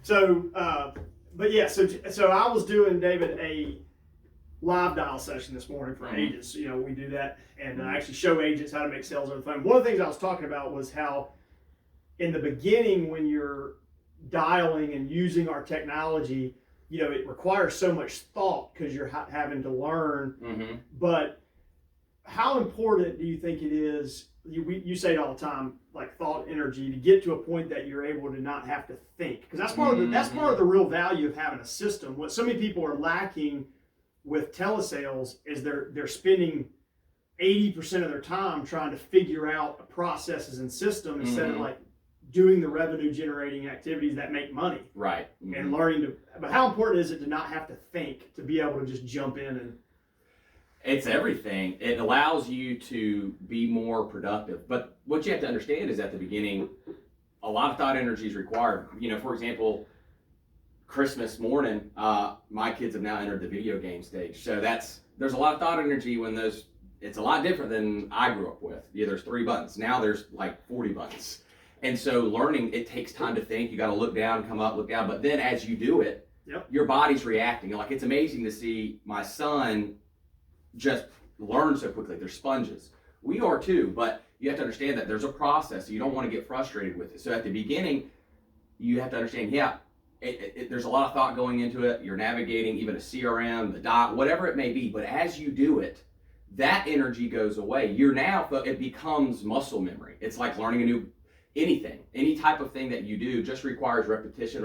So, but yeah, so I was doing, David, a live dial session this morning for agents. You know, we do that and actually show agents how to make sales over the phone. One of the things I was talking about was how in the beginning, when you're dialing and using our technology, you know, it requires so much thought because you're having to learn. But how important do you think it is? You say it all the time, like thought energy, to get to a point that you're able to not have to think, because that's part of the real value of having a system. What so many people are lacking with telesales is they're spending 80% of their time trying to figure out processes and systems instead of like doing the revenue generating activities that make money. Right. And learning to, but how important is it to not have to think, to be able to just jump in and... It's everything. It allows you to be more productive. But what you have to understand is at the beginning, a lot of thought energy is required. You know, for example, Christmas morning, my kids have now entered the video game stage. So there's a lot of thought energy when it's a lot different than I grew up with. Yeah, there's 3 buttons. Now there's like 40 buttons. And so learning, it takes time to think. You got to look down, come up, look down. But then as you do it, your body's reacting. Like, it's amazing to see my son just learn so quickly. They're sponges. We are too, but you have to understand that there's a process. So you don't want to get frustrated with it. So at the beginning, you have to understand, there's a lot of thought going into it. You're navigating even a CRM, the dot, whatever it may be. But as you do it, that energy goes away. It becomes muscle memory. It's like learning any type of thing that you do just requires repetition.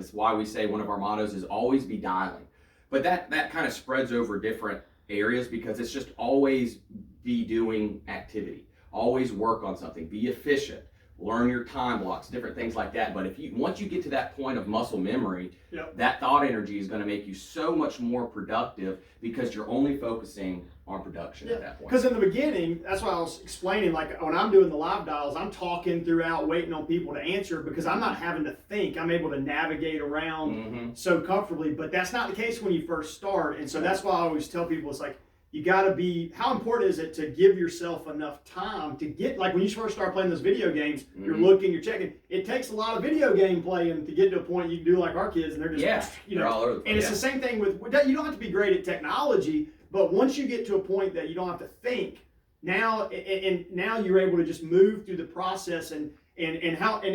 It's why we say one of our mottos is always be dialing. But that kind of spreads over different areas, because it's just always be doing activity, always work on something, be efficient, learn your time blocks, different things like that. But once you get to that point of muscle memory, that thought energy is going to make you so much more productive, because you're only focusing on production at that point. Because in the beginning, that's why I was explaining, like when I'm doing the live dials, I'm talking throughout, waiting on people to answer, because I'm not having to think. I'm able to navigate around so comfortably. But that's not the case when you first start. And so that's why I always tell people, it's like, you got to be, how important is it to give yourself enough time to get, like when you first start playing those video games, you're looking, you're checking. It takes a lot of video game playing to get to a point you can do like our kids, and they're just, they're all over the place. And it's the same thing with, you don't have to be great at technology, but once you get to a point that you don't have to think, now you're able to just move through the process and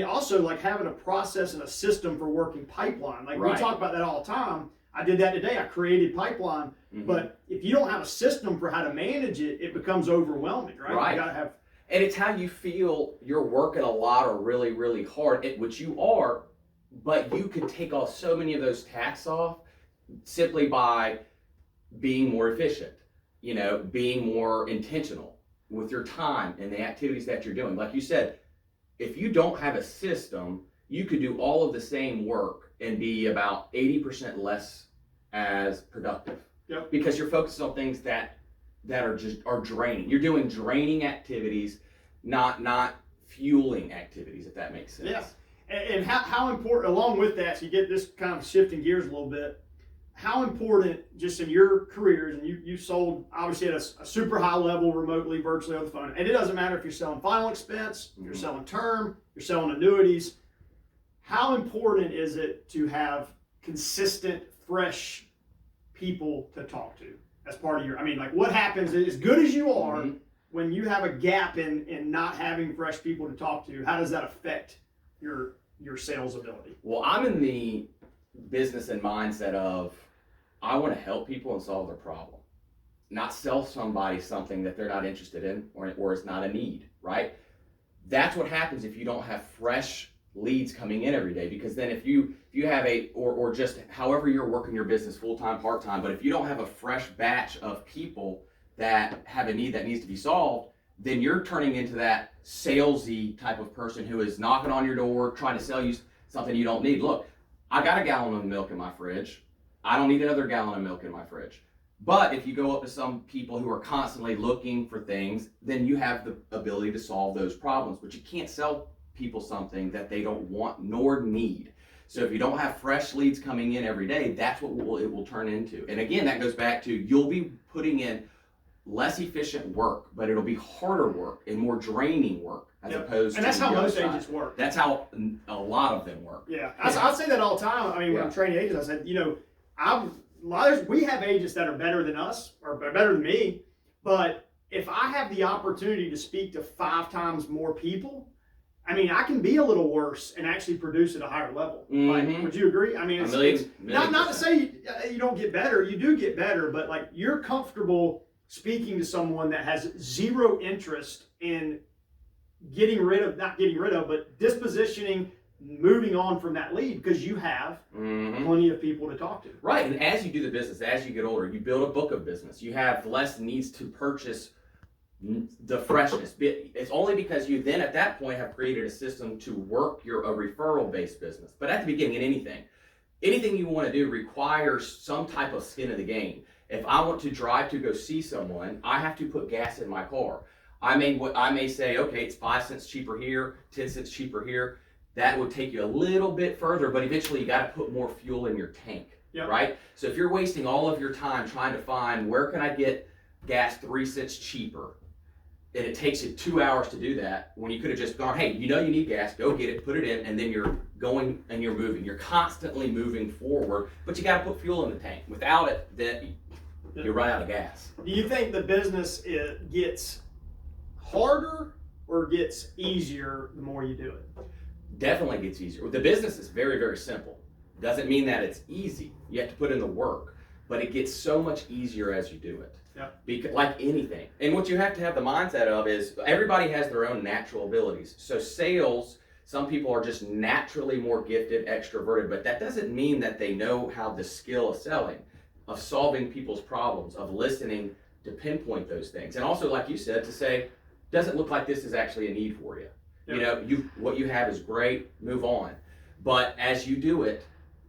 also like having a process and a system for working pipeline. Like we talk about that all the time. I did that today. I created pipeline, but if you don't have a system for how to manage it, it becomes overwhelming, right? You gotta have, and it's how you feel you're working a lot or really, really hard, which you are, but you can take off so many of those tasks off simply by being more efficient, being more intentional with your time and the activities that you're doing. Like you said, if you don't have a system, you could do all of the same work and be about 80% less as productive. Because you're focused on things that are draining. You're doing draining activities, not fueling activities, if that makes sense. Yeah. And how important, along with that, so you get this kind of shifting gears a little bit, how important, just in your careers, and you sold obviously at a super high level remotely, virtually on the phone, and it doesn't matter if you're selling final expense, you're selling term, you're selling annuities, how important is it to have consistent, fresh people to talk to as part of your, what happens, as good as you are, when you have a gap in not having fresh people to talk to, how does that affect your sales ability? Well, I'm in the business and mindset of, I want to help people and solve their problem, not sell somebody something that they're not interested in or it's not a need, right? That's what happens if you don't have fresh leads coming in every day, because then if you have or just however you're working your business, full-time, part-time, but if you don't have a fresh batch of people that have a need that needs to be solved, then you're turning into that salesy type of person who is knocking on your door, trying to sell you something you don't need. Look, I got a gallon of milk in my fridge. I don't need another gallon of milk in my fridge. But if you go up to some people who are constantly looking for things, then you have the ability to solve those problems. But you can't sell people something that they don't want nor need. So if you don't have fresh leads coming in every day, that's what it will turn into. And again, that goes back to, you'll be putting in less efficient work, but it'll be harder work and more draining work as opposed to. And that's how the other most side. agents work. That's how a lot of them work. Yeah, I say that all the time. I mean, when I'm training agents, I said, we have agents that are better than us or better than me, but if I have the opportunity to speak to 5 times more people, I mean, I can be a little worse and actually produce at a higher level. Like, would you agree? I mean, it's not to say you don't get better. You do get better, but like you're comfortable speaking to someone that has zero interest in not getting rid of, but dispositioning, moving on from that lead because you have plenty of people to talk to. Right, and as you do the business, as you get older, you build a book of business. You have less needs to purchase the freshness. It's only because you then at that point have created a system to work a referral-based business. But at the beginning, in anything you want to do requires some type of skin in the game. If I want to drive to go see someone, I have to put gas in my car. I may say, okay, it's 5 cents cheaper here, 10 cents cheaper here. That would take you a little bit further, but eventually you got to put more fuel in your tank, right? So if you're wasting all of your time trying to find where can I get gas 3 cents cheaper, and it takes you 2 hours to do that, when you could have just gone, hey, you need gas, go get it, put it in, and then you're going and you're moving. You're constantly moving forward, but you got to put fuel in the tank. Without it, then you run out of gas. Do you think the business gets harder or gets easier the more you do it? Definitely gets easier. The business is very, very simple. Doesn't mean that it's easy. You have to put in the work, but it gets so much easier as you do it. Because, like anything. And what you have to have the mindset of is everybody has their own natural abilities. So sales, some people are just naturally more gifted, extroverted, but that doesn't mean that they know how the skill of selling, of solving people's problems, of listening to pinpoint those things. And also, like you said, to say, doesn't look like this is actually a need for you. What you have is great, move on. But as you do it,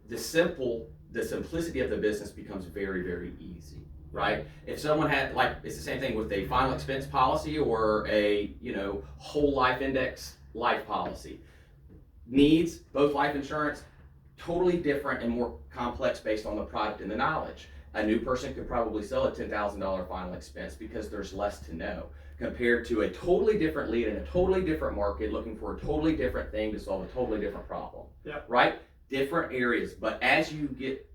the simplicity of the business becomes very, very easy, right? If someone had, it's the same thing with a final expense policy or a, whole life index life policy. Needs, both life insurance, totally different and more complex based on the product and the knowledge. A new person could probably sell a $10,000 final expense because there's less to know, compared to a totally different lead in a totally different market looking for a totally different thing to solve a totally different problem. Right? Different areas. But as you get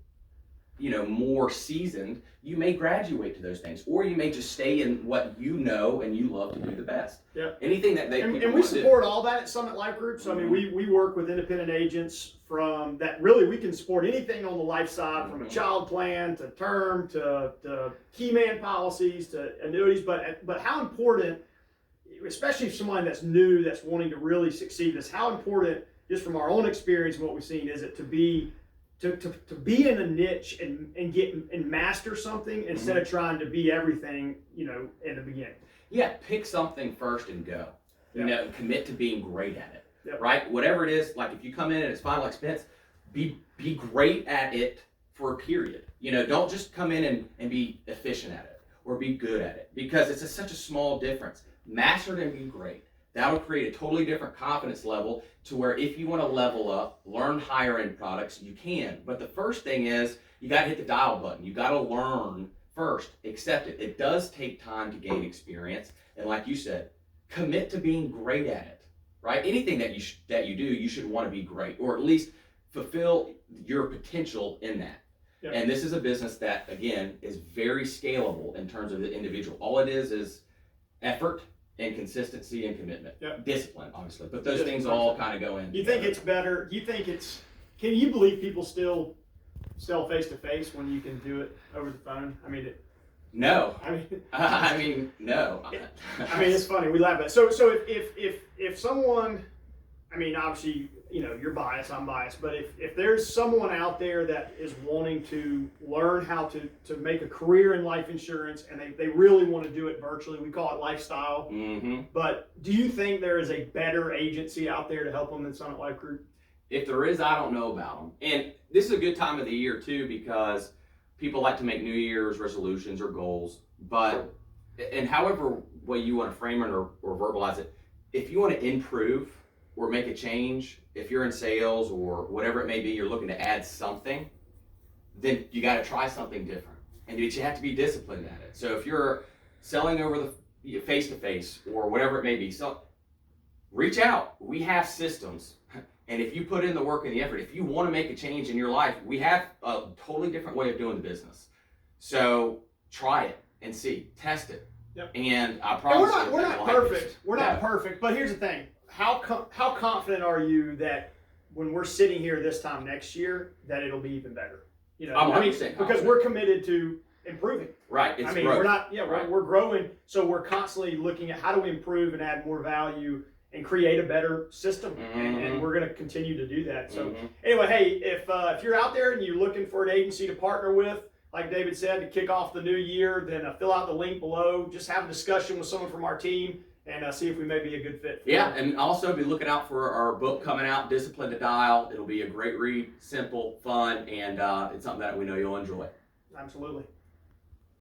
more seasoned, you may graduate to those things, or you may just stay in what you know and you love to do the best. Anything that they and we support all that at Summit Life Group. So I mean, we work with independent agents from that. Really, we can support anything on the life side, from a child plan to term to key man policies to annuities. But how important, especially someone that's new, that's wanting to really succeed, is how important, just from our own experience and what we've seen, is it to be in a niche and get and master something instead of trying to be everything, in the beginning. Yeah, pick something first and go. Commit to being great at it. Right? Whatever it is, like if you come in and it's final expense, be great at it for a period. Don't just come in and be efficient at it or be good at it, because it's such a small difference. Master it and be great. That'll create a totally different confidence level to where if you want to level up, learn higher end products, you can. But the first thing is you got to hit the dial button. You got to learn first, accept it. It does take time to gain experience. And like you said, commit to being great at it, right? Anything that you do, you should want to be great, or at least fulfill your potential in that. And this is a business that, again, is very scalable in terms of the individual. All it is effort and consistency and commitment. Discipline, obviously, but those things all kind of go in. You think it's better? Can you believe people still sell face to face when you can do it over the phone? I mean, no. I mean, no. It's funny. We laugh at it. So if someone, obviously, you're biased, I'm biased, but if there's someone out there that is wanting to learn how to make a career in life insurance and they really want to do it virtually, we call it lifestyle. But do you think there is a better agency out there to help them than Summit Life Group? If there is, I don't know about them. And this is a good time of the year too, because people like to make New Year's resolutions or goals, and however way you want to frame it or verbalize it, if you want to improve or make a change, if you're in sales or whatever it may be, you're looking to add something, then you got to try something different. And you have to be disciplined at it. So if you're selling over the face to face or whatever it may be. So reach out. We have systems. And if you put in the work and the effort, if you want to make a change in your life, we have a totally different way of doing the business. So try it and see, test it. Yep. And I promise and we're not like perfect. We're not perfect. But here's the thing: how confident are you that when we're sitting here this time next year, that it'll be even better? You know, I'm 100% because confident. we're committed to improving. Right. It's I mean, growth. we're not. Yeah, Right. we're growing, so we're constantly looking at how do we improve and add more value and create a better system, and we're going to continue to do that. So anyway, hey, if you're out there and you're looking for an agency to partner with, like David said, to kick off the new year, then fill out the link below. Just have a discussion with someone from our team and see if we may be a good fit. Yeah, and also be looking out for our book coming out, Discipline to Dial. It'll be a great read, simple, fun, and it's something that we know you'll enjoy. Absolutely.